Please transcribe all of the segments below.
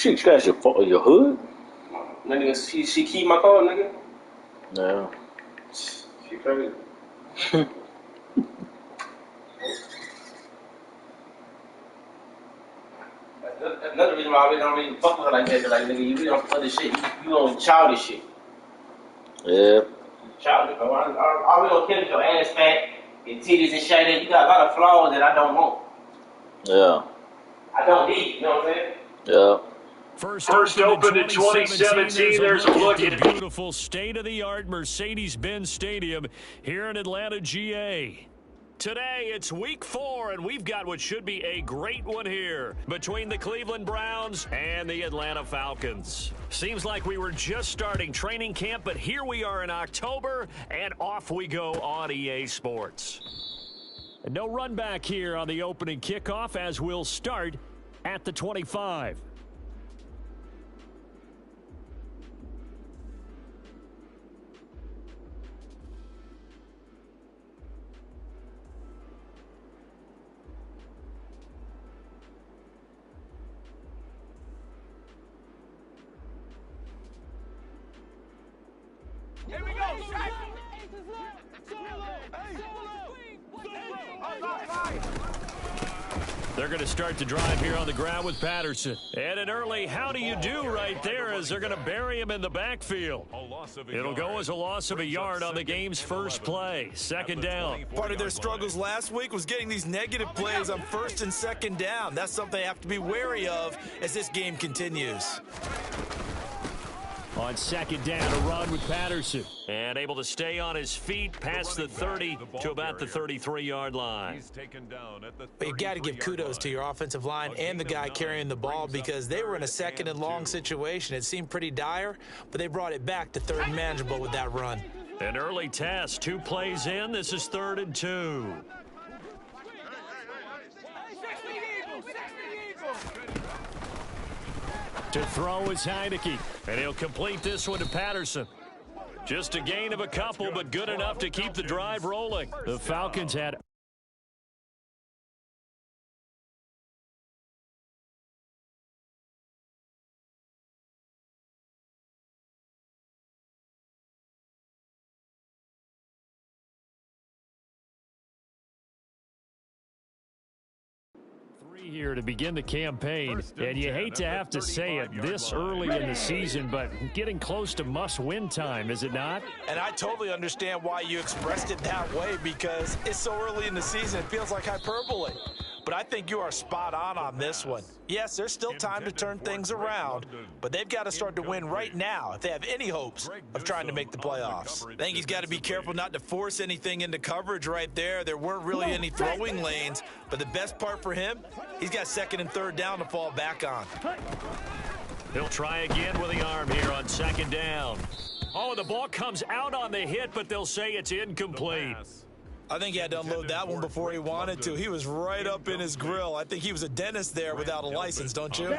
She scratched your hood? Nigga, she keep my car, nigga. No. She crazy. Another reason why we don't really fuck with her like that, like, nigga, you really don't other shit. You on childish shit. Yeah. Childish, bro. I really don't care if your ass fat, your titties and shit. You got a lot of flaws that I don't want. Yeah. I don't need, you know what I'm saying? Yeah. First opened in 2017. There's a look at the beautiful state-of-the-art Mercedes-Benz Stadium here in Atlanta, GA. Today, it's week 4, and we've got what should be a great one here between the Cleveland Browns and the Atlanta Falcons. Seems like we were just starting training camp, but here we are in October, and off we go on EA Sports. And no run back here on the opening kickoff as we'll start at the 25. Here we go, Shaq! They're going to start the drive here on the ground with Patterson. And an early how do you do right there as they're going to bury him in the backfield. It'll go as a loss of a yard on the game's first play. Second down. Part of their struggles last week was getting these negative plays on first and second down. That's something they have to be wary of as this game continues. On second down, a run with Patterson. And able to stay on his feet past the 30 to about the 33-yard line. But you got to give kudos to your offensive line and the guy carrying the ball because they were in a second and long situation. It seemed pretty dire, but they brought it back to third and manageable with that run. An early test, 2 plays in. This is 3rd and 2. To throw is Heineke, and he'll complete this one to Patterson. Just a gain of a couple, but good enough to keep the drive rolling. The Falcons had here to begin the campaign, and you hate to have to say it this early in the season, but getting close to must-win time, is it not? And I totally understand why you expressed it that way because it's so early in the season, it feels like hyperbole. But I think you are spot on this one. Yes, there's still time to turn things around, but they've got to start to win right now if they have any hopes of trying to make the playoffs. I think he's got to be careful not to force anything into coverage right there. There weren't really any throwing lanes, but the best part for him, he's got second and third down to fall back on. He'll try again with the arm here on second down. Oh, the ball comes out on the hit, but they'll say it's incomplete. I think he had to unload that one before he wanted to. He was right up in his grill. I think he was a dentist there without a license, don't you?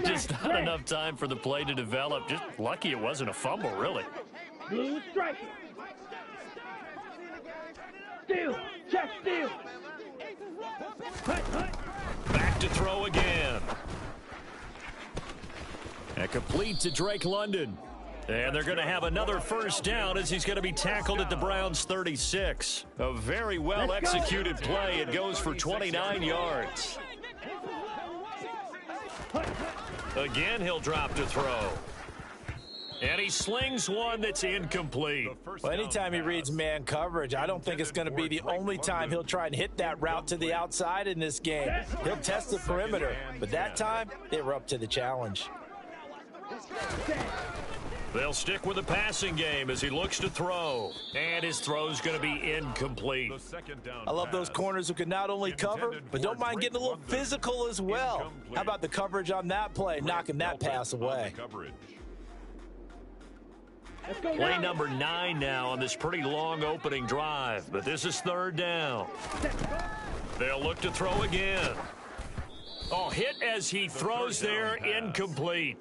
Just not enough time for the play to develop. Just lucky it wasn't a fumble, really. Blue strike. Steal. Check steal. Back to throw again. And complete to Drake London. And they're going to have another first down as he's going to be tackled at the Browns' 36. A very well-executed play. It goes for 29 yards. Again, he'll drop to throw. And he slings one that's incomplete. Well, anytime he reads man coverage, I don't think it's going to be the only time he'll try and hit that route to the outside in this game. He'll test the perimeter, but that time, they were up to the challenge. They'll stick with the passing game as he looks to throw. And his throw's going to be incomplete. I love those corners who can not only cover, but don't mind getting a little physical as well. How about the coverage on that play, knocking that pass away? Play number 9 now on this pretty long opening drive. But this is third down. They'll look to throw again. Oh, hit as he throws there, incomplete.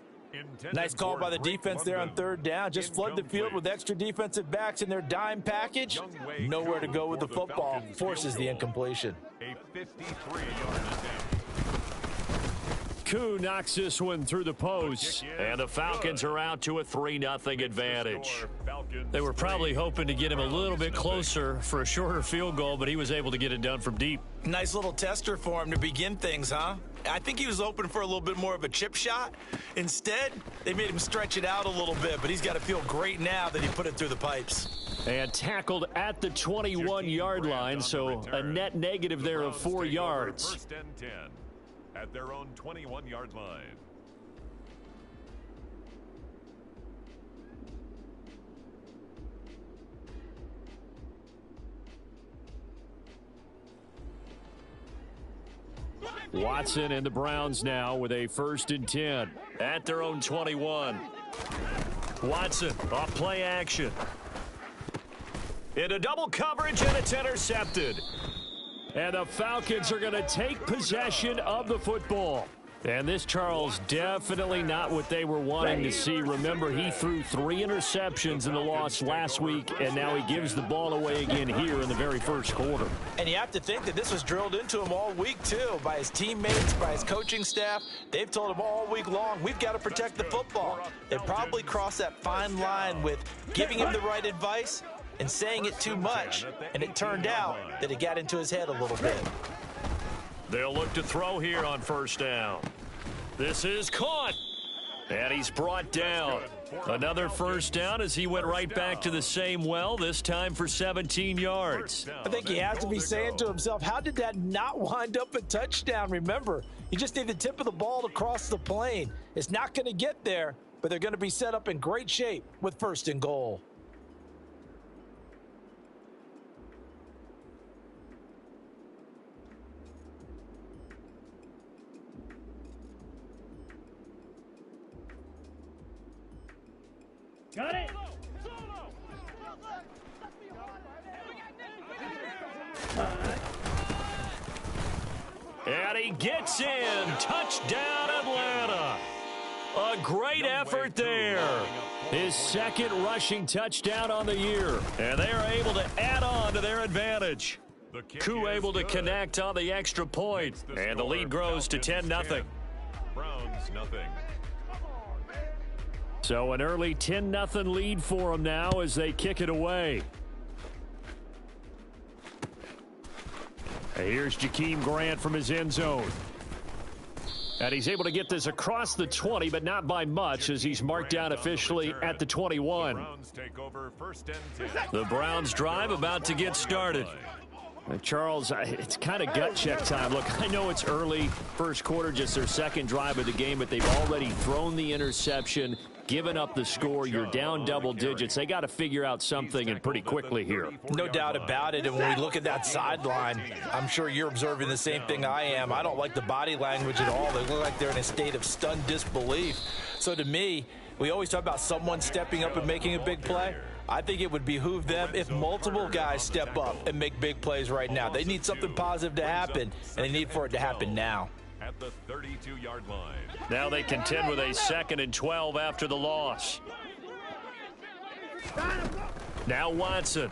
Nice call by the defense there on third down. Just flood the field with extra defensive backs in their dime package. Nowhere to go with the football. Forces the incompletion. Koo knocks this one through the post, and the Falcons are out to a 3-0 advantage. They were probably hoping to get him a little bit closer for a shorter field goal, but he was able to get it done from deep. Nice little tester for him to begin things, huh? I think he was hoping for a little bit more of a chip shot. Instead, they made him stretch it out a little bit, but he's got to feel great now that he put it through the pipes. And tackled at the 21-yard line, so a net negative there of 4 yards. First and 10 at their own 21-yard line. Watson and the Browns now with a 1st and 10 at their own 21. Watson off play action. Into double coverage, and it's intercepted. And the Falcons are going to take possession of the football. And this, Charles, definitely not what they were wanting to see. Remember, he threw 3 interceptions in the loss last week, and now he gives the ball away again here in the very first quarter. And you have to think that this was drilled into him all week, too, by his teammates, by his coaching staff. They've told him all week long, we've got to protect the football. They probably crossed that fine line with giving him the right advice and saying it too much, and it turned out that it got into his head a little bit. They'll look to throw here on 1st down. This is caught, and he's brought down. Another 1st down as he went right back to the same well, this time for 17 yards. I think he has to be saying to himself, how did that not wind up a touchdown? Remember, you just need the tip of the ball to cross the plane. It's not going to get there, but they're going to be set up in great shape with 1st and goal. Got it. And he gets in. Touchdown, Atlanta. A great effort there. His 2nd rushing touchdown on the year. And they are able to add on to their advantage. Koo able to connect on the extra point. And the lead grows to 10-0. Browns nothing. So an early 10-0 lead for them now as they kick it away. Here's Jakeem Grant from his end zone. And he's able to get this across the 20, but not by much as he's marked down officially at the 21. Browns take over 1st and 10. The Browns drive about to get started. Charles, it's kind of gut check time. Look, I know it's early, first quarter, just their 2nd drive of the game, but they've already thrown the interception, given up the score. You're down double digits. They got to figure out something, and pretty quickly here. No doubt about it. And when we look at that sideline, I'm sure you're observing the same thing I am. I don't like the body language at all. They look like they're in a state of stunned disbelief. So to me, we always talk about someone stepping up and making a big play. I think it would behoove them if multiple guys step up and make big plays right now. They need something positive to happen, and they need for it to happen now. At the 32-yard line. Now they contend with a 2nd and 12 after the loss. Now Watson.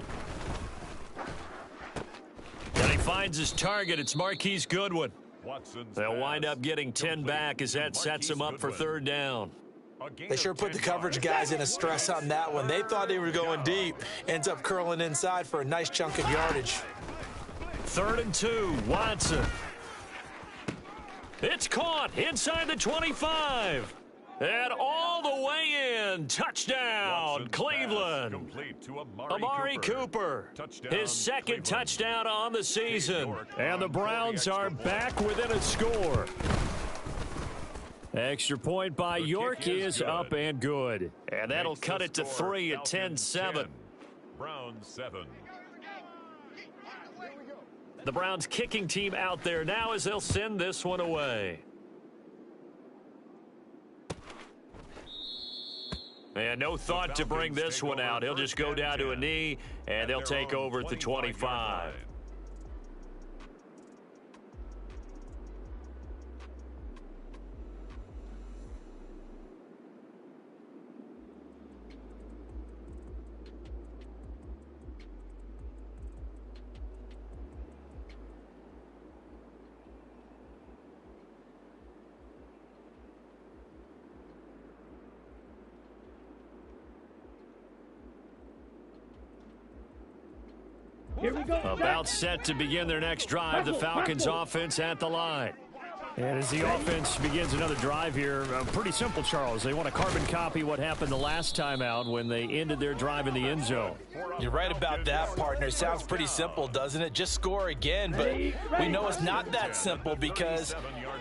And he finds his target. It's Marquise Goodwin. They'll wind up getting 10 back as that sets him up for 3rd down. They sure put the coverage guys in a stress on that one. They thought they were going deep. Ends up curling inside for a nice chunk of yardage. 3rd and 2, Watson. It's caught inside the 25. And all the way in. Touchdown, Cleveland. Amari Cooper. His 2nd touchdown on the season. And the Browns are back within a score. Extra point by York is up and good. And that'll cut it to 3 at 10-7. Browns 7. The Browns kicking team out there now as they'll send this one away. And no thought to bring this one out. He'll just go down to a knee, and they'll take over at the 25. Here we go. About set to begin their next drive, the Falcons offense at the line. And as the offense begins another drive here, pretty simple, Charles. They want to carbon copy what happened the last time out when they ended their drive in the end zone. You're right about that, partner. It sounds pretty simple, doesn't it? Just score again, but we know it's not that simple because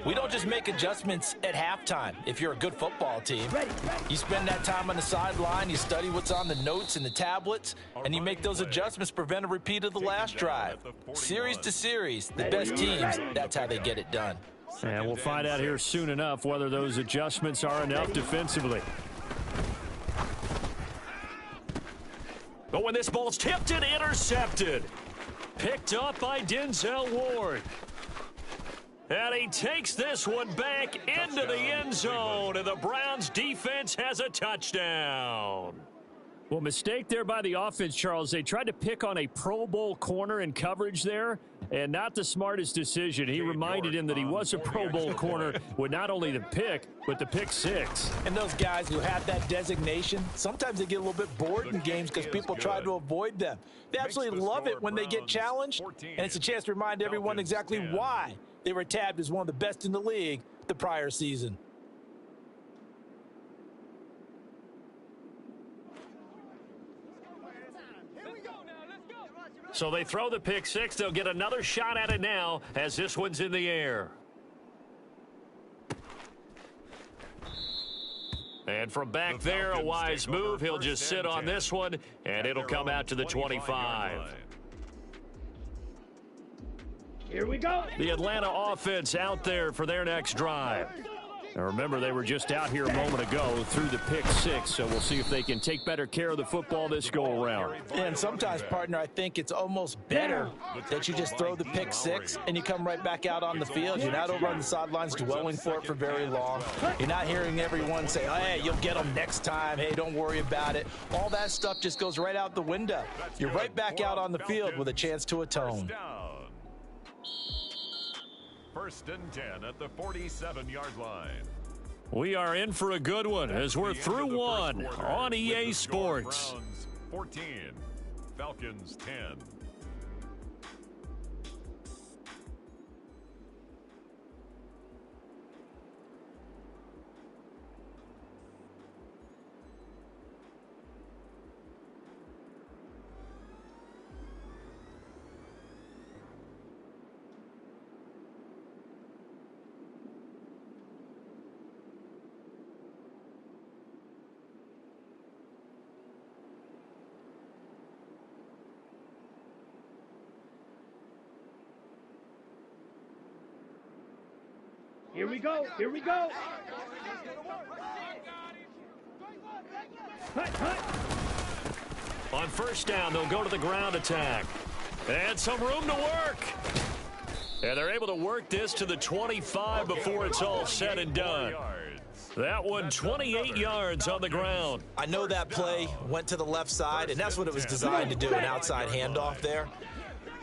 we don't just make adjustments at halftime. If you're a good football team, you spend that time on the sideline, you study what's on the notes and the tablets, and you make those adjustments to prevent a repeat of the last drive. Series to series, the best teams, that's how they get it done. And we'll find out here soon enough whether those adjustments are enough defensively. But when this ball's tipped and intercepted, picked up by Denzel Ward. And he takes this one back into the end zone, and the Browns defense has a touchdown. Well, mistake there by the offense, Charles. They tried to pick on a Pro Bowl corner in coverage there, and not the smartest decision. He reminded him that he was a Pro Bowl corner with not only the pick, but the pick six. And those guys who have that designation, sometimes they get a little bit bored in games because people try to avoid them. They absolutely love it when they get challenged, and it's a chance to remind everyone exactly why they were tabbed as one of the best in the league the prior season. So they throw the pick six. They'll get another shot at it now as this one's in the air. And from back there, a wise move. He'll just sit on this one, and it'll come out to the 25. Here we go. The Atlanta offense out there for their next drive. Now remember, they were just out here a moment ago through the pick six, so we'll see if they can take better care of the football this go-around. And sometimes, partner, I think it's almost better that you just throw the pick six and you come right back out on the field. You're not over on the sidelines dwelling for it for very long. You're not hearing everyone say, oh, hey, you'll get them next time. Hey, don't worry about it. All that stuff just goes right out the window. You're right back out on the field with a chance to atone. First and 10 at the 47-yard line. We are in for a good one as we're through one on EA Sports. Browns 14, Falcons 10. Here we go. Here we go. On first down, they'll go to the ground attack. And some room to work. And they're able to work this to the 25 before it's all said and done. That one, 28 yards on the ground. I know that play went to the left side, and that's what it was designed to do, an outside handoff there.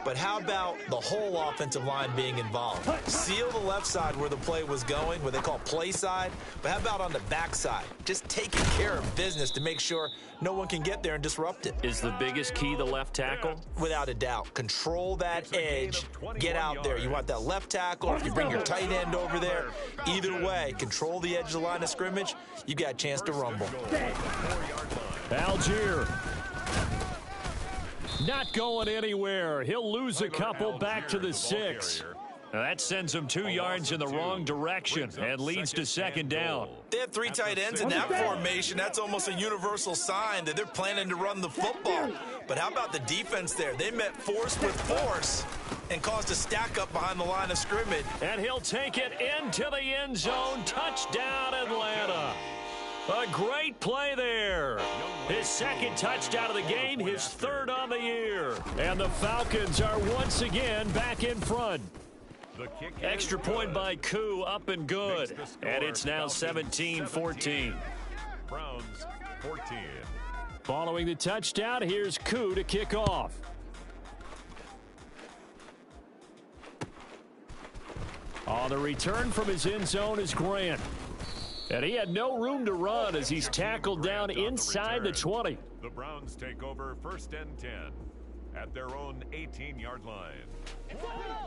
But how about the whole offensive line being involved? Seal the left side where the play was going, what they call play side. But how about on the back side? Just taking care of business to make sure no one can get there and disrupt it. Is the biggest key the left tackle? Without a doubt. Control that edge. Get out there. You want that left tackle, or if you bring your tight end over there, either way, control the edge of the line of scrimmage, you got a chance to rumble. Algier. Not going anywhere. He'll lose a couple back to the 6. Now that sends him 2 yards in the wrong direction and leads to second down. They have 3 tight ends in that formation. That's almost a universal sign that they're planning to run the football. But how about the defense there? They met force with force and caused a stack up behind the line of scrimmage. And he'll take it into the end zone. Touchdown, Atlanta. A great play there. His second touchdown of the game, his third on the year. And the Falcons are once again back in front. Extra point by Koo, up and good. And it's now 17-14. Browns 14. Following the touchdown, here's Koo to kick off. On the return from his end zone is Grant. And he had no room to run as he's tackled down inside the 20. The Browns take over first and 10 at their own 18-yard line.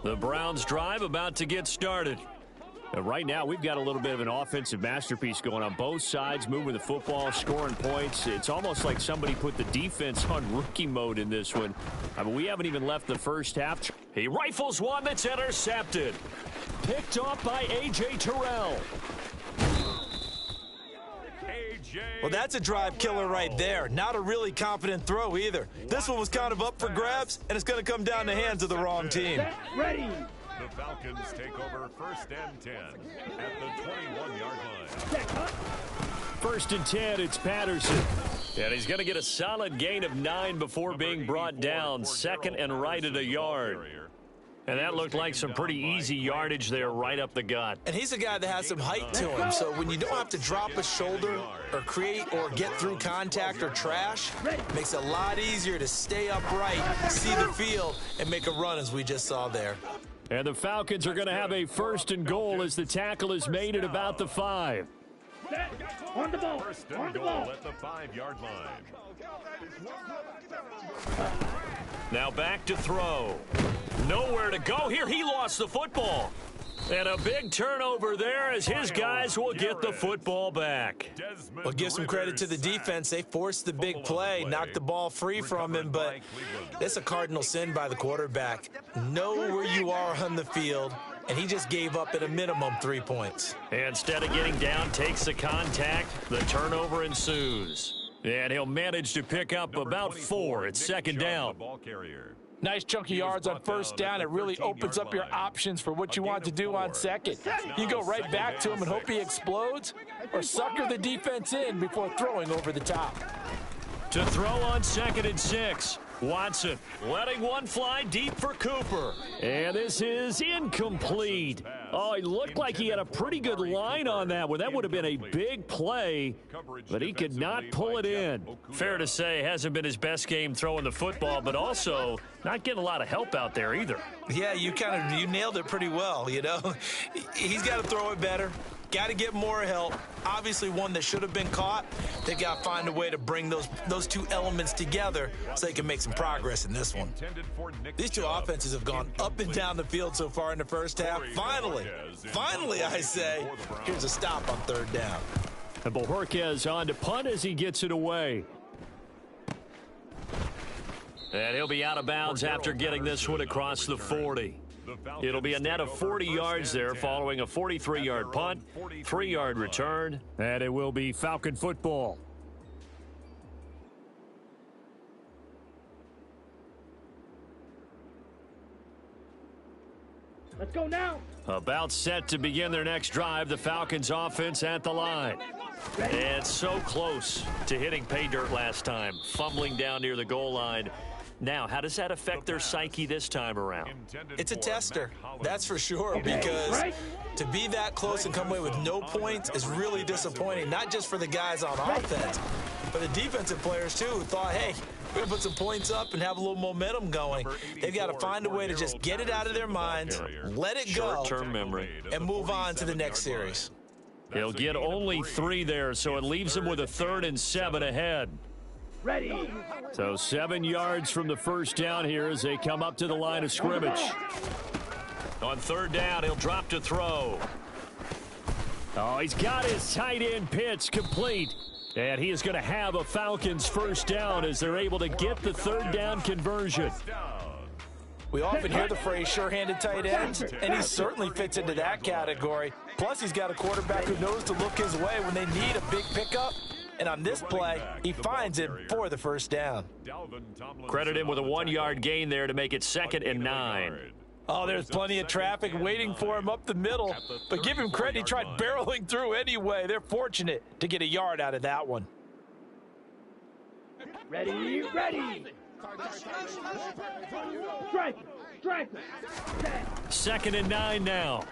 The Browns drive about to get started. Right now, we've got a little bit of an offensive masterpiece going on. Both sides moving the football, scoring points. It's almost like somebody put the defense on rookie mode in this one. I mean, we haven't even left the first half. He rifles one that's intercepted. Picked off by A.J. Terrell. Well, that's a drive killer right there. Not a really confident throw either. This one was kind of up for grabs, and it's going to come down the hands of the wrong team. Ready. The Falcons take over 1st and 10 at the 21-yard line. 1st and 10, it's Patterson. And he's going to get a solid gain of 9 before being brought down. 2nd and right at a yard. And that looked like some pretty easy yardage there right up the gut. And he's a guy that has some height to him, so when you don't have to drop a shoulder or create or get through contact or trash, it makes it a lot easier to stay upright, see the field, and make a run as we just saw there. And the Falcons are going to have a 1st and goal as the tackle is made at about the 5. On the ball. 1st On and the goal ball. at the 5-yard line. Now back to throw. Nowhere to go here. He lost the football. And a big turnover there as his guys will get the football back. Well, give some credit to the defense. They forced the big play, knocked the ball free from him, but that's a cardinal sin by the quarterback. Know where you are on the field, and he just gave up at a minimum 3 points. Instead of getting down, takes the contact. The turnover ensues. And he'll manage to pick up about 4. It's 2nd down. Nice chunk of yards on 1st down. It really opens up your options for what you want to do on 2nd. You go right back to him and hope he explodes, or sucker the defense in before throwing over the top. To throw on 2nd and 6. Watson letting one fly deep for Cooper. And this is incomplete. Oh, it looked like he had a pretty good line on that one. That would have been a big play, but he could not pull it in. Fair to say, hasn't been his best game throwing the football, but also not getting a lot of help out there either. Yeah, you nailed it pretty well, you know. He's got to throw it better. Got to get more help. Obviously one that should have been caught. They got to find a way to bring those two elements together so they can make some progress in this one. These two offenses have gone up and down the field so far in the first half. Finally, I say, here's a stop on 3rd down. And Bojorquez on to punt as he gets it away. And he'll be out of bounds after getting this one across the 40. It'll be a net of 40 yards there following a 43-yard punt, 3-yard return, and it will be Falcon football. Let's go now. About set to begin their next drive, the Falcons offense at the line. And so close to hitting pay dirt last time, fumbling down near the goal line. Now, how does that affect their psyche this time around? It's a tester, that's for sure, because to be that close and come away with no points is really disappointing, not just for the guys on offense, but the defensive players, too, who thought, hey, we're going to put some points up and have a little momentum going. They've got to find a way to just get it out of their minds, let it go, short-term memory, and move on to the next series. He'll get only 3 there, so it leaves him with a 3rd and 7 ahead. Ready. So 7 yards from the 1st down here as they come up to the line of scrimmage. On 3rd down, he'll drop to throw. Oh, he's got his tight end pitch complete. And he is going to have a Falcons 1st down as they're able to get the 3rd down conversion. We often hear the phrase sure-handed tight ends, and he certainly fits into that category. Plus, he's got a quarterback who knows to look his way when they need a big pickup. And on this play, he finds it for the 1st down. Credit him with a 1-yard gain there to make it 2nd and 9. Oh, there's plenty of traffic waiting for him up the middle. But give him credit, he tried barreling through anyway. They're fortunate to get a yard out of that one. Ready. Strike. 2nd and 9 now.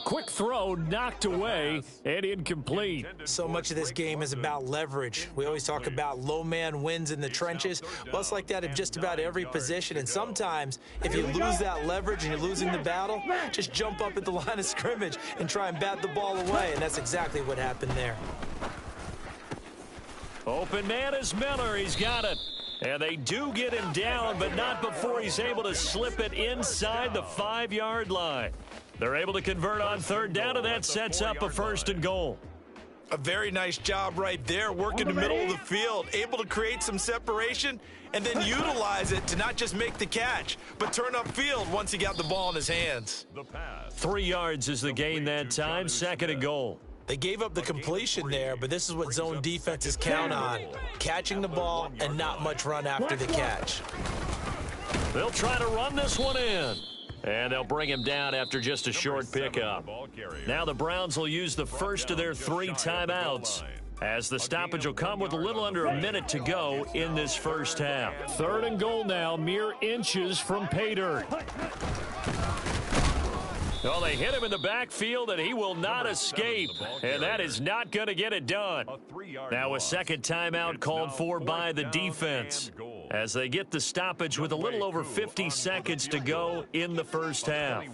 Quick throw knocked away and incomplete. So much of this game is about leverage. We always talk about low man wins in the trenches. Well, it's like that in just about every position. And sometimes if you lose that leverage and you're losing the battle, just jump up at the line of scrimmage and try and bat the ball away. And that's exactly what happened there. Open man is Miller. He's got it. And they do get him down, but not before he's able to slip it inside the 5-yard line. They're able to convert on third down, and that sets up a 1st and goal. A very nice job right there, working the middle of the field, able to create some separation and then utilize it to not just make the catch, but turn upfield once he got the ball in his hands. 3 yards is the gain that time, 2nd and goal. They gave up the completion there, but this is what zone defenses count on, catching the ball and not much run after the catch. They'll try to run this one in. And they'll bring him down after just a short pickup. Now the Browns will use the first of their 3 timeouts, as the stoppage will come with a little under a minute to go in this first half. 3rd and goal now, mere inches from pay dirt. Well, they hit him in the backfield, and he will not escape. And that is not going to get it done. Now a second timeout called for by the defense, as they get the stoppage with a little over 50 seconds to go in the first half.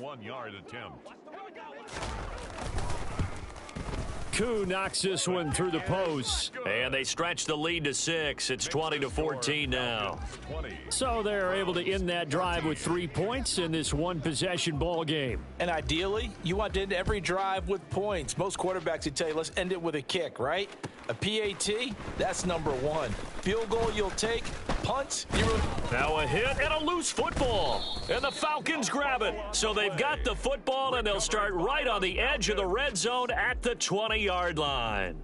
Koo knocks this one through the post, and they stretch the lead to 6. It's 20-14 now. So they're able to end that drive with 3 points in this one-possession ball game. And ideally, you want to end every drive with points. Most quarterbacks would tell you, let's end it with a kick, right? A PAT, that's number 1. Field goal you'll take, punt, now a hit and a loose football. And the Falcons grab it. So they've got the football, and they'll start right on the edge of the red zone at the 20-yard line.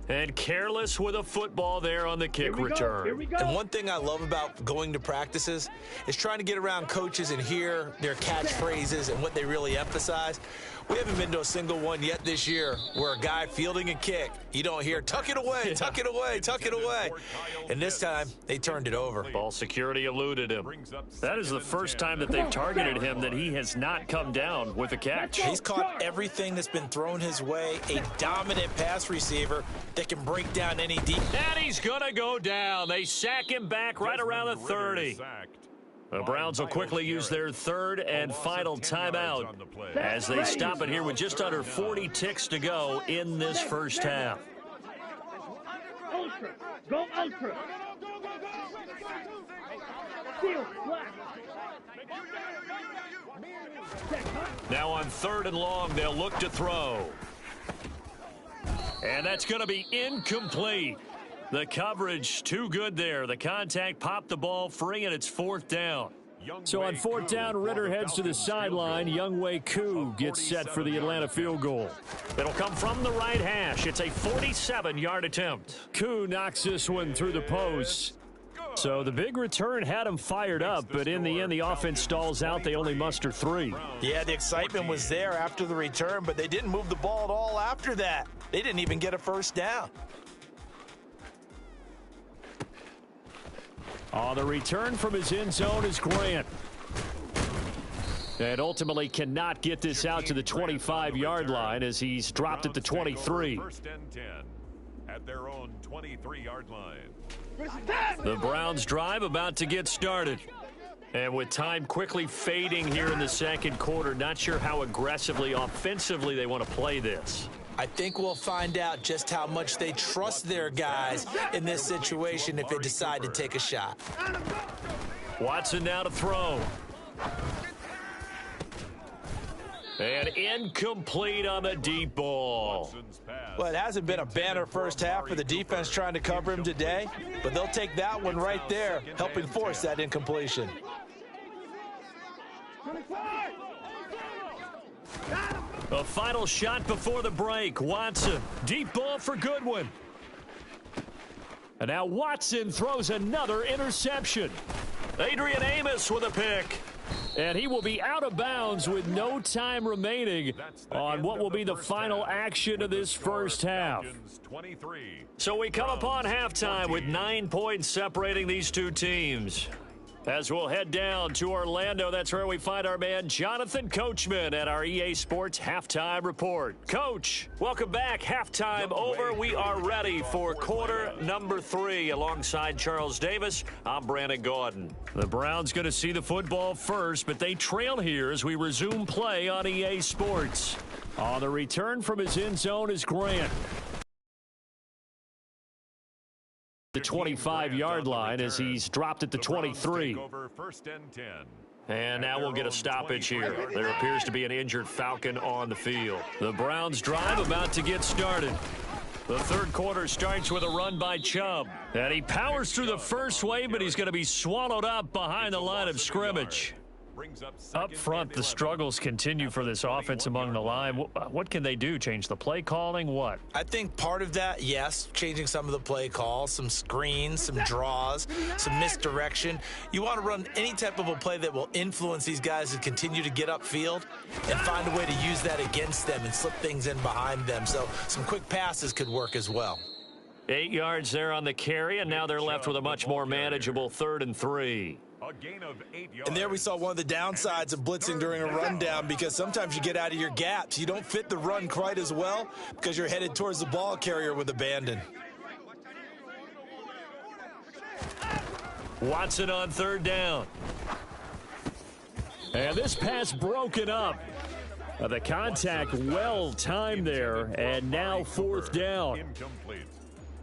And careless with a football there on the kick return. And one thing I love about going to practices is trying to get around coaches and hear their catchphrases and what they really emphasize. We haven't been to a single one yet this year where a guy fielding a kick, you don't hear, tuck it away, tuck it away, tuck it away. And this time, they turned it over. Ball security eluded him. That is the first time that they've targeted him that he has not come down with a catch. He's caught everything that's been thrown his way, a dominant pass receiver that can break down any deep. And he's going to go down. They sack him back right around the 30. The Browns will quickly use their 3rd and final timeout as they stop it here with just under 40 ticks to go in this first half. Ultra. Go ultra. Steal. Black. Now on 3rd and long, they'll look to throw. And that's going to be incomplete. The coverage too good there. The contact popped the ball free, and it's 4th down. So on 4th down, Ritter heads to the sideline. Younghoe Koo gets set for the Atlanta field goal. It'll come from the right hash. It's a 47-yard attempt. Koo knocks this one through the post. So the big return had him fired up, but in the end, the offense stalls out. They only muster 3. Yeah, the excitement was there after the return, but they didn't move the ball at all after that. They didn't even get a first down. The return from his end zone is Grant. And ultimately cannot get this out to the 25-yard line as he's dropped at the 23. 1st and 10 at their own 23-yard line. The Browns drive about to get started. And with time quickly fading here in the second quarter, not sure how aggressively, offensively they want to play this. I think we'll find out just how much they trust their guys in this situation if they decide to take a shot. Watson now to throw. And incomplete on the deep ball. Well, it hasn't been a banner first half for the defense trying to cover him today, but they'll take that one right there, helping force that incompletion. A final shot before the break. Watson, deep ball for Goodwin. And now Watson throws another interception. Adrian Amos with a pick. And he will be out of bounds with no time remaining on what will be the final action of this first half. So we come upon halftime with 9 points separating these two teams. As we'll head down to Orlando, that's where we find our man Jonathan Coachman at our EA Sports Halftime Report. Coach, welcome back. Halftime over. We are ready for quarter number 3. Alongside Charles Davis, I'm Brandon Gaudin. The Browns going to see the football first, but they trail here as we resume play on EA Sports. On the return from his end zone is Grant. the 25-yard line as he's dropped at the 23. Over 1st and 10. And now we'll get a stoppage here. There appears to be an injured Falcon on the field. The Browns drive about to get started. The third quarter starts with a run by Chubb. And he powers through the first wave, but he's going to be swallowed up behind the line of scrimmage. Up front, the struggles continue for this offense among the line. What can they do? Change the play calling? What? I think part of that, yes, changing some of the play calls, some screens, some draws, some misdirection. You want to run any type of a play that will influence these guys to continue to get upfield and find a way to use that against them and slip things in behind them. So some quick passes could work as well. 8 yards there on the carry, and now they're left with a much more manageable 3rd and 3. A gain of 8 yards. And there we saw one of the downsides of blitzing during a rundown, because sometimes you get out of your gaps. You don't fit the run quite as well because you're headed towards the ball carrier with abandon. Watson on 3rd down. And this pass broken up. The contact well timed there, and now 4th down. Incomplete.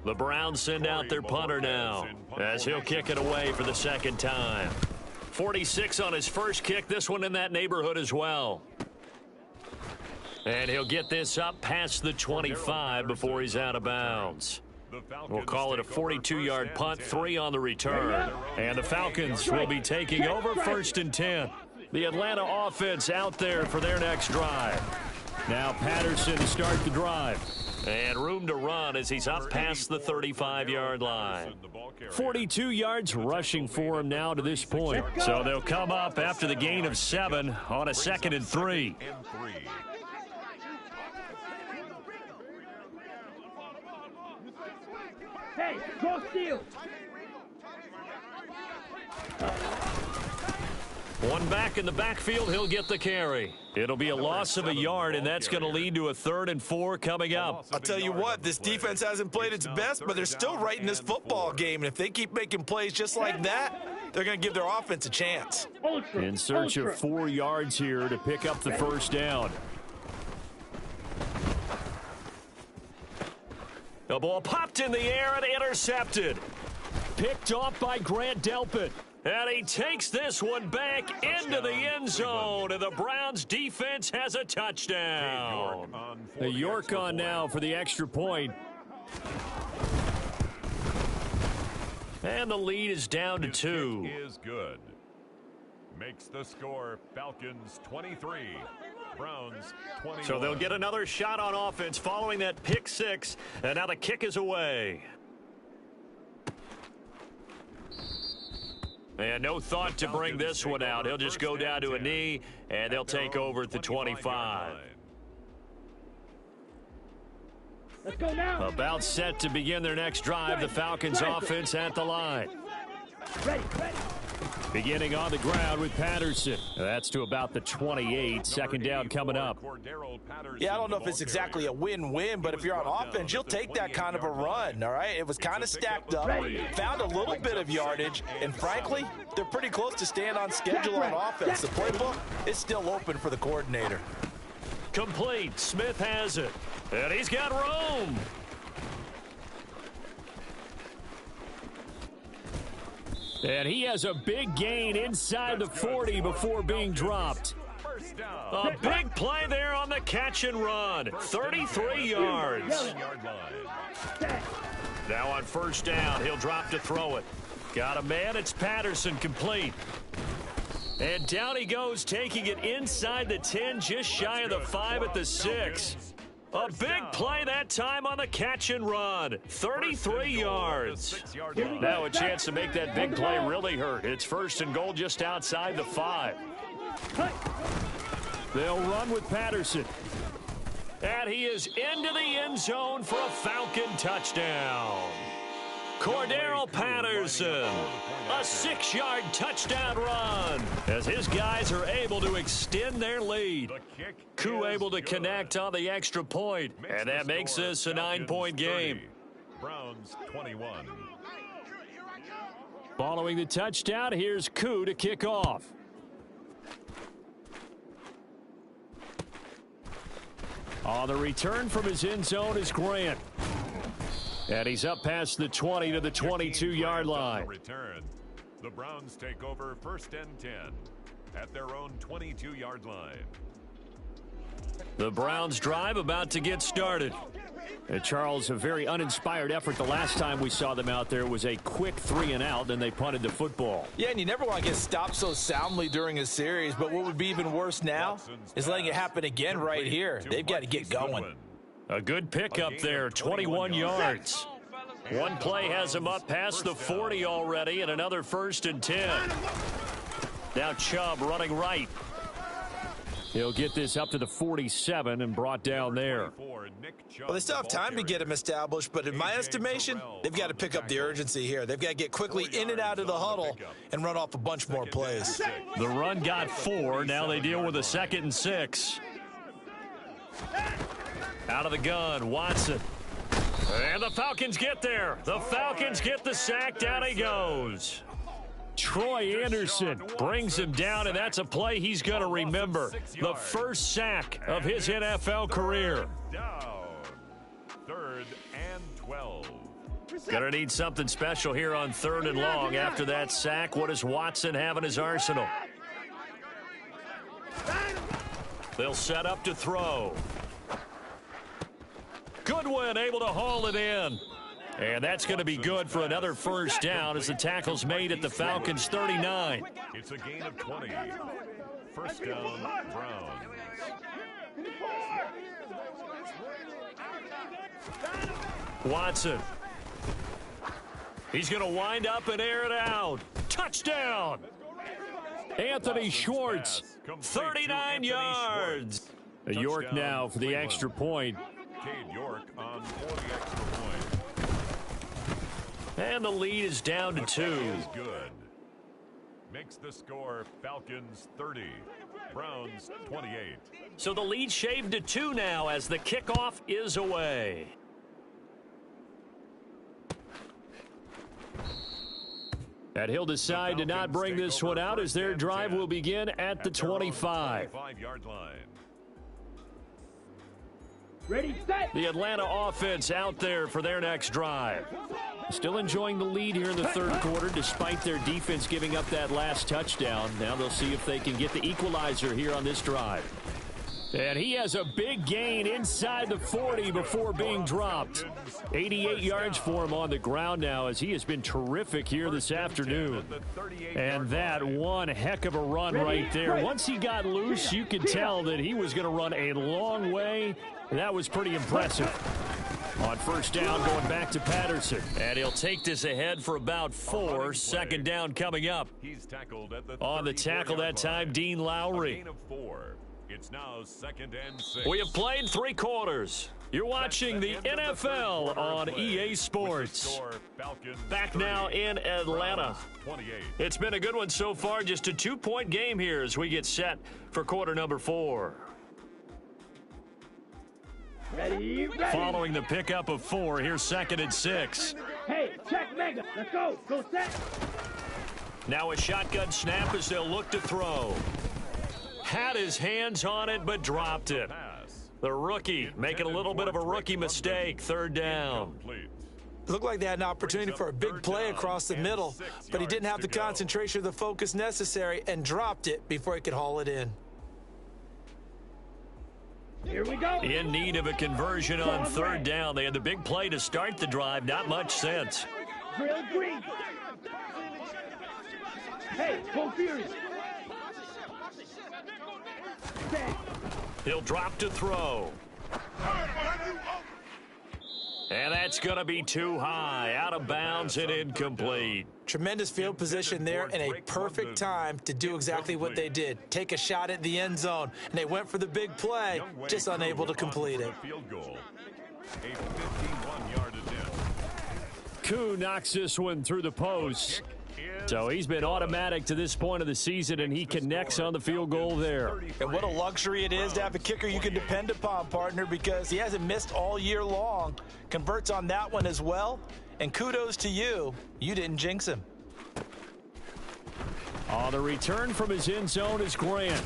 The Browns send out their punter now as he'll kick it away for the 2nd time. 46 on his first kick, this one in that neighborhood as well. And he'll get this up past the 25 before he's out of bounds. We'll call it a 42-yard punt, 3 on the return. And the Falcons will be taking over 1st and 10. The Atlanta offense out there for their next drive. Now Patterson to start the drive. And room to run as he's up past the 35-yard line. 42 yards rushing for him now to this point. So they'll come up after the gain of 7 on a 2nd and 3. Hey, go steal. One back in the backfield, he'll get the carry. It'll be a loss of a yard, and that's going to lead to a 3rd and 4 coming up. I'll tell you what, this defense hasn't played its best, but they're still right in this football game. And if they keep making plays just like that, they're going to give their offense a chance. In search of 4 yards here to pick up the 1st down. The ball popped in the air and intercepted. Picked off by Grant Delpit. And he takes this one back into the end zone, and the Browns defense has a touchdown. The York on now for the extra point. And the lead is down to 2. Is good. Makes the score Falcons 23, Browns 21. So they'll get another shot on offense following that pick 6, and now the kick is away. And no thought to bring this one out. He'll just go down to a knee, and they'll take over at the 25. Let's go now. About set to begin their next drive, the Falcons offense at the line. Ready, ready. Beginning on the ground with Patterson. That's to about the 28. 2nd down coming up. Yeah, I don't know if it's exactly a win-win, but if you're on offense, you'll take that kind of a run, all right? It was kind of stacked up, found a little bit of yardage, and frankly, they're pretty close to staying on schedule on offense. The playbook is still open for the coordinator. Complete. Smith has it. And he's got room. And he has a big gain inside the 40 before being dropped. A big play there on the catch and run. 33 yards. Now on 1st down, he'll drop to throw it. Got a man, it's Patterson, complete. And down he goes, taking it inside the 10, just shy of the 5 at the 6. A big play that time on the catch and run. 33 yards. Now a chance to make that big play really hurt. It's 1st and goal just outside the 5. They'll run with Patterson. And he is into the end zone for a Falcon touchdown. Cordero Patterson, a 6-yard touchdown run as his guys are able to extend their lead. Koo able to connect on the extra point, and that makes this a 9-point game. Browns 21. Following the touchdown, here's Koo to kick off. On the return from his end zone is Grant. And he's up past the 20 to the 22-yard line. Return. The Browns take over 1st and 10 at their own 22-yard line. The Browns drive about to get started. Charles, a very uninspired effort. The last time we saw them out there was a quick 3-and-out, then they punted the football. Yeah, and you never want to get stopped so soundly during a series, but what would be even worse now is letting it happen again right here. They've got to get going. A good pickup there, 21 yards. One play has him up past the 40 already, and another 1st and 10. Now Chubb running right. He'll get this up to the 47 and brought down there. Well, they still have time to get him established, but in my estimation, they've got to pick up the urgency here. They've got to get quickly in and out of the huddle and run off a bunch more plays. The run got 4. Now they deal with a 2nd and 6. Out of the gun, Watson. And the Falcons get there. The Falcons get the sack. Down he goes. Troy Anderson brings him down, and that's a play he's going to remember. The first sack of his NFL career. Down. 3rd and 12. Going to need something special here on 3rd and long. After that sack, what does Watson have in his arsenal? They'll set up to throw. Goodwin able to haul it in. And that's going to be good for another 1st down as the tackle's made at the Falcons' 39. It's a gain of 20. 1st down, Browns. Watson. He's going to wind up and air it out. Touchdown. Anthony Schwartz, 39 yards. York now for the extra point. Cade York on for the extra point. And the lead is down to 2. Is good. Makes the score Falcons 30, Browns 28. So the lead shaved to 2 now as the kickoff is away. And he'll decide to not bring this one out as their drive will begin at the 25. 25-yard line. Ready, set. The Atlanta offense out there for their next drive. Still enjoying the lead here in the 3rd quarter despite their defense giving up that last touchdown. Now they'll see if they can get the equalizer here on this drive. And he has a big gain inside the 40 before being dropped. 88 yards for him on the ground now as he has been terrific here this afternoon. And that one heck of a run right there. Once he got loose, you could tell that he was going to run a long way. That was pretty impressive. On 1st down, going back to Patterson. And he'll take this ahead for about 4. 2nd down coming up. He's tackled at the on the tackle that time, Dean Lowry. Gain of 4. It's now 2nd and 6. We have played 3 quarters. You're watching the NFL on EA Sports. Back now in Atlanta. It's been a good one so far. Just a 2-point game here as we get set for quarter number 4. Ready, ready. Following the pickup of 4, here's 2nd and 6. Hey, check mega. Let's go. Go set. Now a shotgun snap as they'll look to throw. Had his hands on it, but dropped it. The rookie making a little bit of a rookie mistake. 3rd down. It looked like they had an opportunity for a big play across the middle, but he didn't have the concentration or the focus necessary and dropped it before he could haul it in. Here we go. In need of a conversion on 3rd down. They had the big play to start the drive. Not much sense. Drill green. Hey, go furious. He'll drop to throw. And that's going to be too high. Out of bounds and incomplete. Tremendous field position there and a perfect time to do exactly what they did. Take a shot at the end zone. And they went for the big play, just unable to complete it. A 51-yard attempt. Koo knocks this one through the post. So he's been automatic to this point of the season, and he connects on the field goal there. And what a luxury it is to have a kicker you can depend upon, partner, because he hasn't missed all year long. Converts on that one as well. And kudos to you. You didn't jinx him. On the return from his end zone is Grant.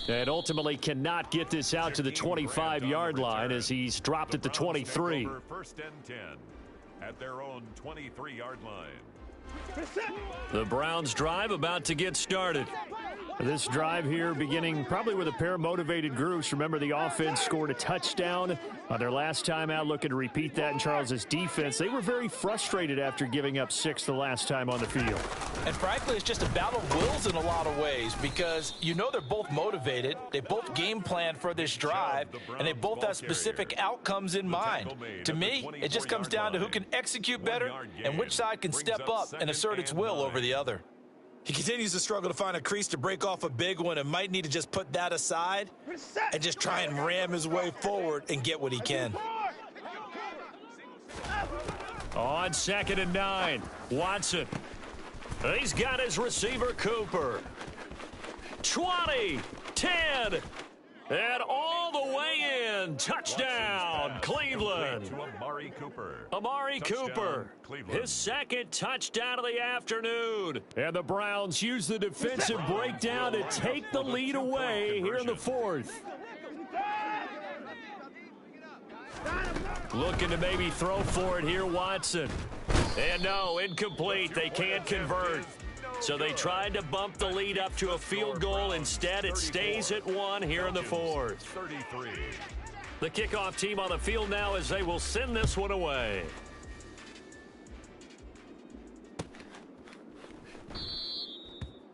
And ultimately cannot get this out to the 25-yard line as he's dropped at the 23. First and 10 at their own 23-yard line. The Browns drive about to get started. This drive here beginning probably with a pair of motivated groups. Remember, the offense scored a touchdown on their last time out, looking to repeat that in Charles's defense. They were very frustrated after giving up 6 the last time on the field. And frankly, it's just a battle of wills in a lot of ways because you know they're both motivated. They both game plan for this drive, and they both have specific outcomes in mind. To me, it just comes down to who can execute better and which side can step up and assert its will over the other. He continues to struggle to find a crease to break off a big one and might need to just put that aside and just try and ram his way forward and get what he can. On 2nd and 9, Watson. He's got his receiver, Cooper. 20, 10, and all the way in. Touchdown, Cleveland. Amari Cooper, his second touchdown of the afternoon. And the Browns use the defensive breakdown to take the lead away here in the 4th. Looking to maybe throw for it here, Watson. And no, incomplete. They can't convert. So they tried to bump the lead up to a field goal. Instead, it stays at 1 here in the 4th. The kickoff team on the field now as they will send this one away.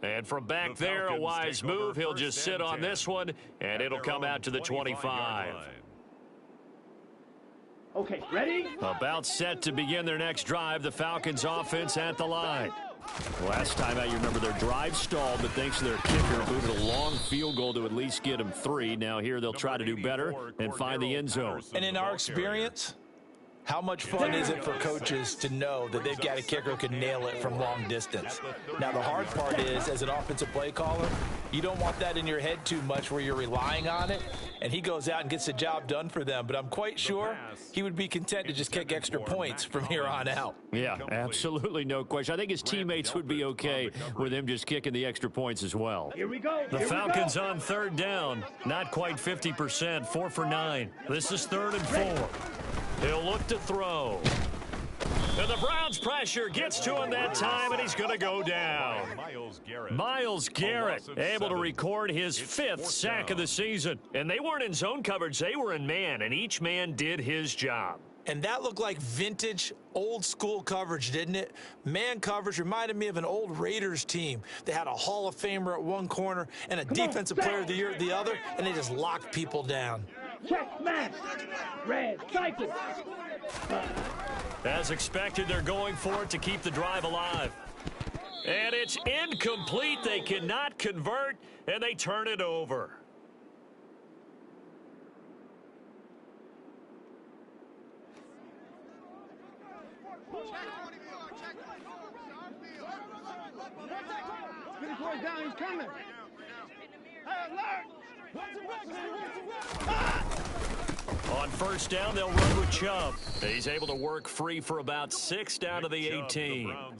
And from back there, a wise move. He'll just sit on this one, and it'll come out to the 25. Okay, ready? About set to begin their next drive. The Falcons offense at the line. Last time out, you remember their drive stalled, but thanks to their kicker, booted a long field goal to at least get them 3. Now here they'll try to do better and find the end zone. And in our experience, how much fun is it for coaches to know that they've got a kicker who can nail it from long distance? Now, the hard part is, as an offensive play caller, you don't want that in your head too much where you're relying on it, and he goes out and gets the job done for them. But I'm quite sure he would be content to just kick extra points from here on out. Yeah, absolutely no question. I think his teammates would be okay with him just kicking the extra points as well. Here we go. The Falcons on 3rd down. Not quite 50%. 4 for 9. This is 3rd and 4. He'll look to throw. And the Browns pressure gets to him that time, and he's going to go down. Myles Garrett able to record his 5th sack of the season. And they weren't in zone coverage. They were in man, and each man did his job. And that looked like vintage, old-school coverage, didn't it? Man coverage reminded me of an old Raiders team. They had a Hall of Famer at one corner and a defensive player of the year at the other, and they just locked people down. Check, match. Red, cycle. As expected, they're going for it to keep the drive alive. And it's incomplete. They cannot convert, and they turn it over. Spinning down, he's coming. Hey, alert! On 1st down, they'll run with Chubb. He's able to work free for about 6 down to the 18. Well,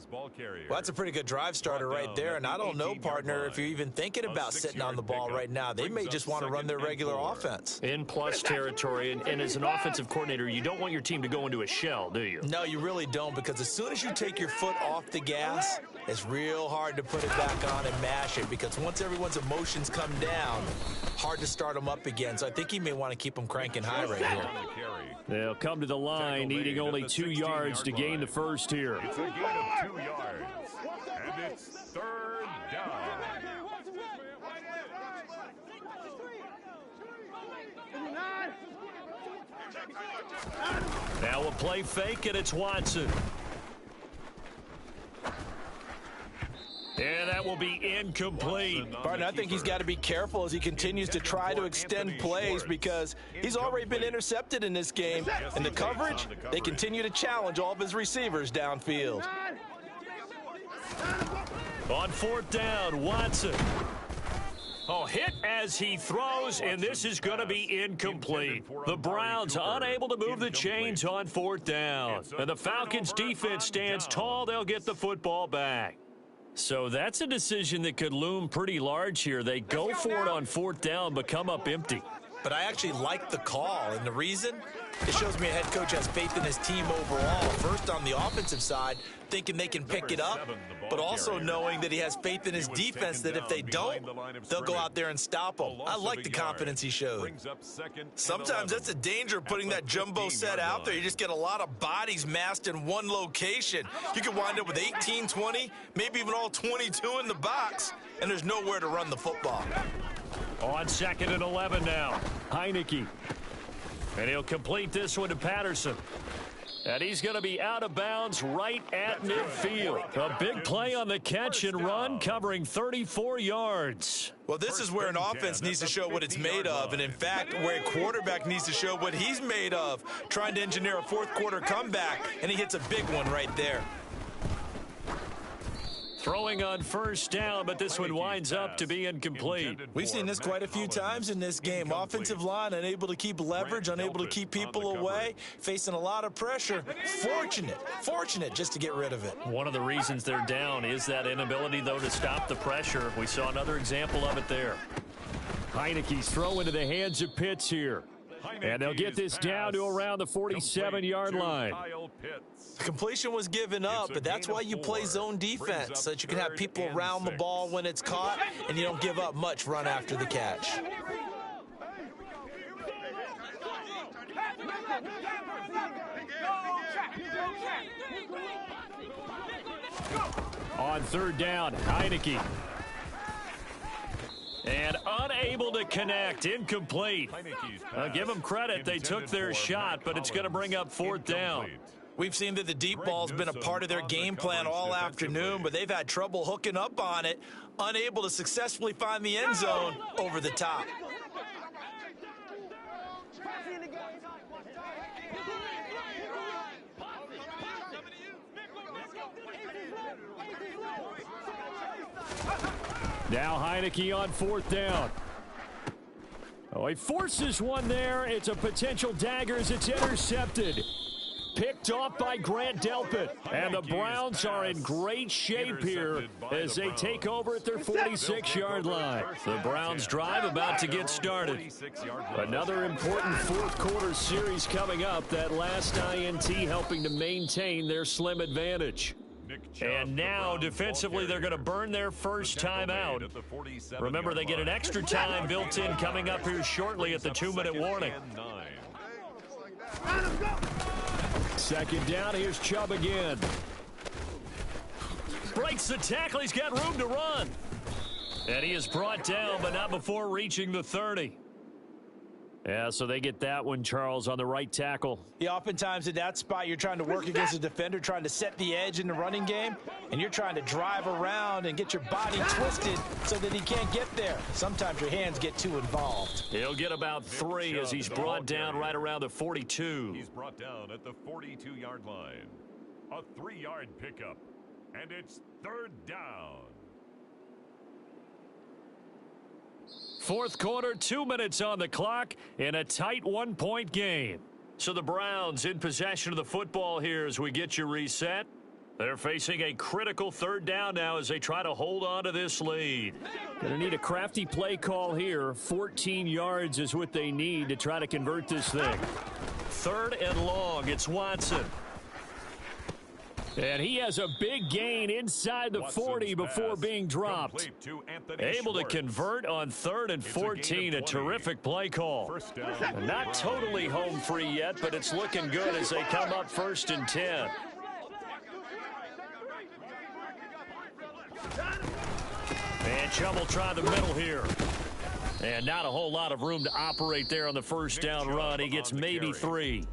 that's a pretty good drive starter right there. And I don't know, partner, if you're even thinking about sitting on the ball right now. They may just want to run their regular offense. In plus territory, and as an offensive coordinator, you don't want your team to go into a shell, do you? No, you really don't, because as soon as you take your foot off the gas, it's real hard to put it back on and mash it, because once everyone's emotions come down, hard to start them up again. So I think he may want to keep them cranking high right here. They'll come to the line, needing only 2 yards to gain the first here. It's a gain of 2 yards, and it's 3rd down. Now a play fake, and it's Watson. And that will be incomplete. Barton, I think he's got to be careful as he continues to try to extend plays because he's already been intercepted in this game. And the coverage, they continue to challenge all of his receivers downfield. On 4th down, Watson. Oh, hit as he throws, and this is going to be incomplete. The Browns unable to move the chains on 4th down. And the Falcons defense stands tall. They'll get the football back. So that's a decision that could loom pretty large here. They go for it on 4th down, but come up empty. But I actually like the call, and the reason? It shows me a head coach has faith in his team overall. First, on the offensive side, thinking they can pick it up, but also knowing that he has faith in his defense that if they don't, they'll go out there and stop them. I like the confidence he showed. Sometimes that's the danger of putting that jumbo set out there. You just get a lot of bodies massed in one location. You could wind up with 18, 20, maybe even all 22 in the box, and there's nowhere to run the football. On 2nd and 11 now, Heineke. And he'll complete this one to Patterson. And he's going to be out of bounds right at midfield. A big play on the catch and run, covering 34 yards. Well, this is where an offense needs to show what it's made of, and in fact, where a quarterback needs to show what he's made of, trying to engineer a 4th quarter comeback, and he hits a big one right there. Throwing on 1st down, but this one winds up to be incomplete. We've seen this quite a few times in this game. Offensive line unable to keep leverage, unable to keep people away, facing a lot of pressure. Fortunate just to get rid of it. One of the reasons they're down is that inability, though, to stop the pressure. We saw another example of it there. Heineke's throw into the hands of Pitts here. And they'll get this down to around the 47-yard line. The completion was given up, but that's why you play zone defense, so that you can have people around the ball when it's caught, and you don't give up much run after the catch. On 3rd down, Heineke. And unable to connect, incomplete. Give them credit, they took their shot, but it's going to bring up 4th down. We've seen that the deep ball's been a part of their game plan all afternoon, but they've had trouble hooking up on it, unable to successfully find the end zone over the top. Now Heineke on 4th down. Oh, he forces one there. It's a potential dagger as it's intercepted. Picked off by Grant Delpit. And the Browns are in great shape here as they take over at their 46-yard line. The Browns drive about to get started. Another important 4th quarter series coming up. That last INT helping to maintain their slim advantage. And now, defensively, they're going to burn their first time out. Remember, they get an extra time built in coming up here shortly at the 2-minute warning. 2nd down, here's Chubb again. Breaks the tackle, he's got room to run. And he is brought down, but not before reaching the 30. Yeah, so they get that one, Charles, on the right tackle. Yeah, oftentimes at that spot, you're trying to work against a defender, trying to set the edge in the running game, and you're trying to drive around and get your body twisted so that he can't get there. Sometimes your hands get too involved. He'll get about 3 as he's brought down right around the 42. He's brought down at the 42-yard line. A 3-yard pickup, and it's 3rd down. 4th quarter, 2 minutes on the clock in a tight 1-point game. So the Browns in possession of the football here as we get you reset. They're facing a critical 3rd down now as they try to hold on to this lead. Going to need a crafty play call here. 14 yards is what they need to try to convert this thing. 3rd and long, it's Watson. And he has a big gain inside the 40 before being dropped. Able to convert on 3rd and 14. A terrific play call. Not totally home free yet, but it's looking good as they come up 1st and 10. And Chubb will try the middle here. And not a whole lot of room to operate there on the 1st down run. He gets maybe 3.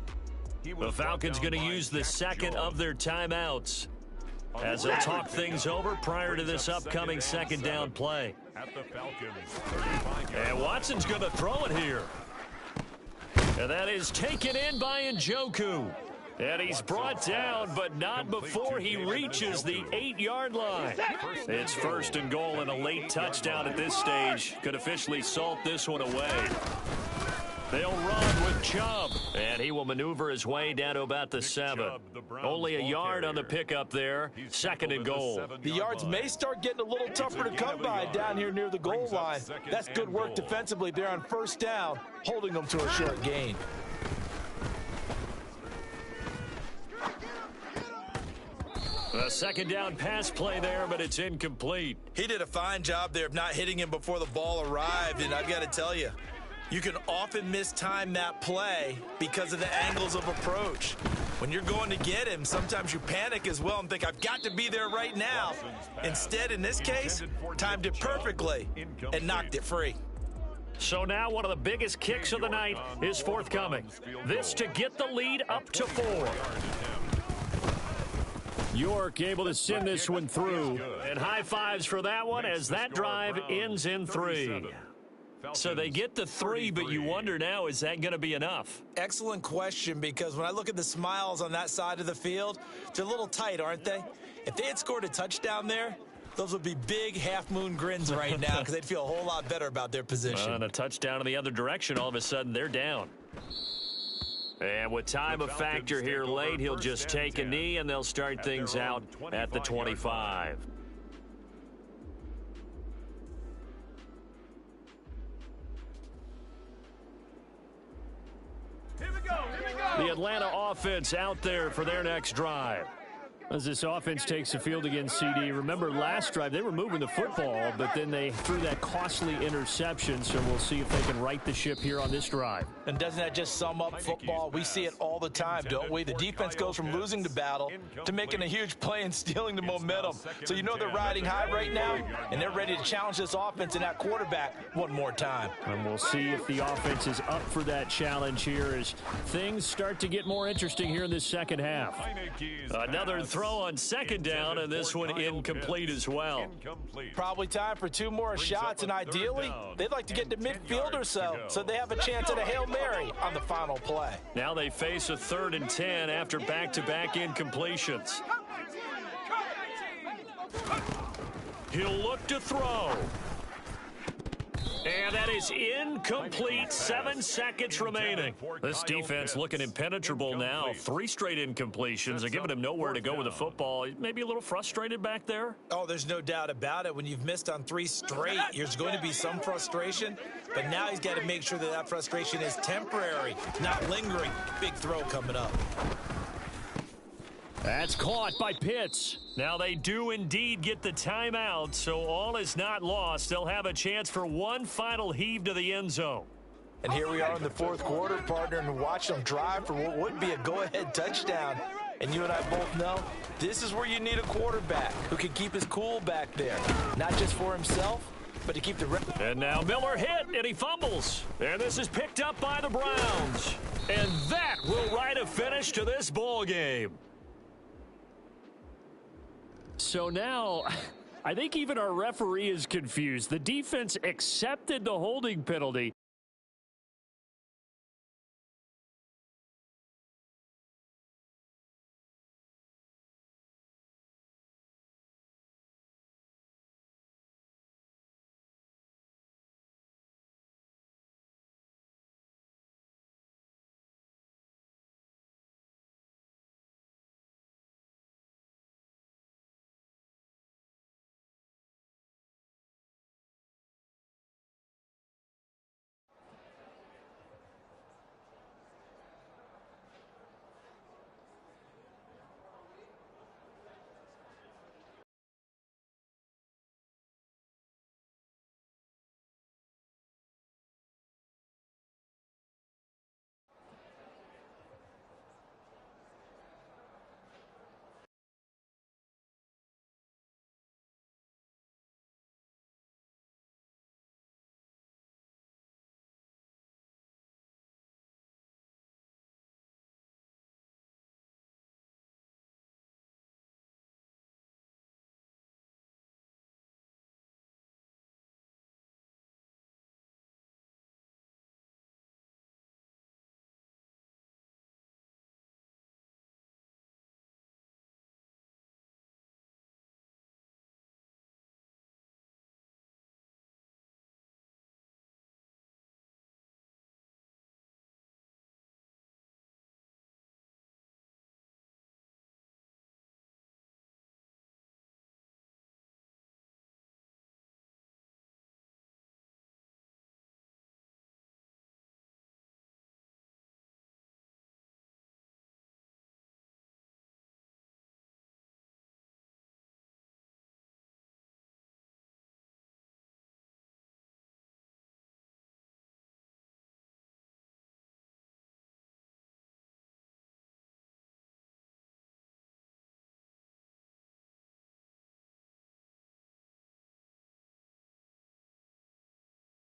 The Falcons going to use the 2nd of their timeouts as they'll talk things over prior to this upcoming 2nd down play. And Watson's going to throw it here. And that is taken in by Njoku. And he's brought down, but not before he reaches the 8-yard line. It's 1st and goal, and a late touchdown at this stage could officially salt this one away. They'll run with Chubb, and he will maneuver his way down to about the 7. Only a yard on the pickup there, 2nd and goal. The yards may start getting a little tougher to come by down here near the goal line. That's good work defensively there on 1st down, holding them to a short gain. A 2nd down pass play there, but it's incomplete. He did a fine job there of not hitting him before the ball arrived, and I've got to tell you, you can often mistime that play because of the angles of approach. When you're going to get him, sometimes you panic as well and think, I've got to be there right now. Instead, in this case, timed it perfectly and knocked it free. So now one of the biggest kicks of the night is forthcoming. This to get the lead up to 4. York able to send this one through. And high fives for that one as that drive ends in 3. So they get the 3, but you wonder now, is that going to be enough? Excellent question, because when I look at the smiles on that side of the field, they're a little tight, aren't they? If they had scored a touchdown there, those would be big half-moon grins right now because they'd feel a whole lot better about their position. And a touchdown in the other direction, all of a sudden they're down. And with time a factor here late, he'll just take a knee, and they'll start things out at the 25. The Atlanta offense out there for their next drive. As this offense takes the field against CD, remember last drive they were moving the football, but then they threw that costly interception, so we'll see if they can right the ship here on this drive. And doesn't that just sum up football? We see it all the time, don't we? The defense goes from losing the battle to making a huge play and stealing the momentum. So you know they're riding high right now, and they're ready to challenge this offense and that quarterback one more time. And we'll see if the offense is up for that challenge here as things start to get more interesting here in this second half. Another throw on 2nd down, and this one incomplete as well. Probably time for 2 more shots, and ideally, they'd like to get to midfield or so they have a chance at a Hail Mary on the final play. Now they face a 3rd and 10 after back-to-back incompletions. He'll look to throw. And that is incomplete. 7 seconds remaining. This defense looking impenetrable now. 3 straight incompletions. They're giving him nowhere to go with the football. Maybe a little frustrated back there. Oh, there's no doubt about it. When you've missed on 3 straight, there's going to be some frustration. But now he's got to make sure that that frustration is temporary, not lingering. Big throw coming up. That's caught by Pitts. Now they do indeed get the timeout, so all is not lost. They'll have a chance for one final heave to the end zone. And here we are in the 4th quarter, partner, and watch them drive for what would be a go-ahead touchdown. And you and I both know this is where you need a quarterback who can keep his cool back there, not just for himself, but to keep the rest. And now Miller hit, and he fumbles. And this is picked up by the Browns. And that will write a finish to this ball game. So now, I think even our referee is confused. The defense accepted the holding penalty.